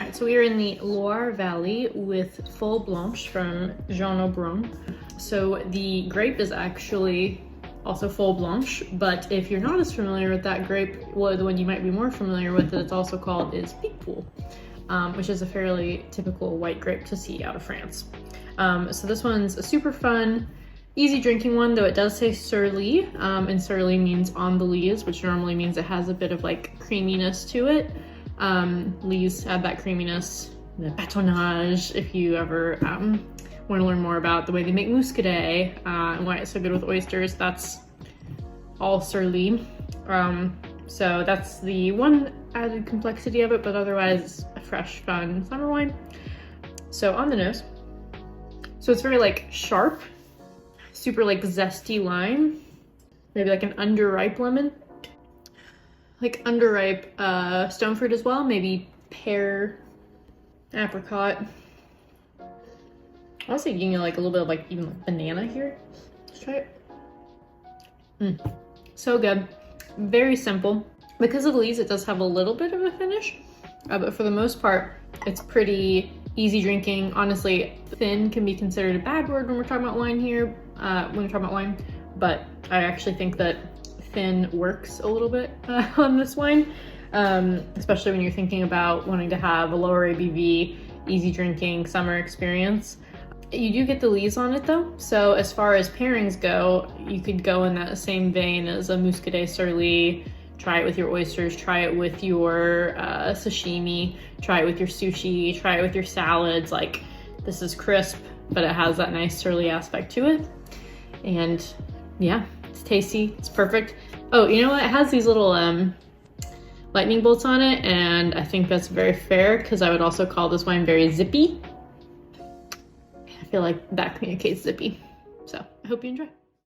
Alright, so we are in the Loire Valley with Folle Blanche from Jean Aubron. So the grape is actually also Folle Blanche, but if you're not as familiar with that grape, well, the one you might be more familiar with that it's also called is Picpoul, which is a fairly typical white grape to see out of France. So this one's a super fun, easy drinking one, though it does say sur lie, and sur lie means on the lees, which normally means it has a bit of like creaminess to it. Lees add that creaminess, the batonnage, if you ever want to learn more about the way they make muscadet and why it's so good with oysters, that's all sur lie. So that's the one added complexity of it, but otherwise it's a fresh, fun summer wine. So on the nose, so it's very like sharp, super like zesty lime, maybe like an underripe lemon, like underripe stone fruit as well, maybe pear, apricot. I was thinking like a little bit of like even like banana here. Let's try it. So good, very simple. Because of lees, it does have a little bit of a finish, but for the most part, it's pretty easy drinking. Honestly, thin can be considered a bad word when we're talking about wine here, but I actually think that thin works a little bit on this wine, especially when you're thinking about wanting to have a lower ABV, easy drinking summer experience. You do get the lees on it though, so as far as pairings go, you could go in that same vein as a muscadet sur lie. Try it with your oysters, try it with your sashimi, try it with your sushi, try it with your salads. Like, this is crisp, but it has that nice sur lie aspect to it. And yeah, it's tasty, it's perfect. Oh, you know what? It has these little lightning bolts on it, and I think that's very fair because I would also call this wine very zippy. I feel like that communicates zippy. So I hope you enjoy.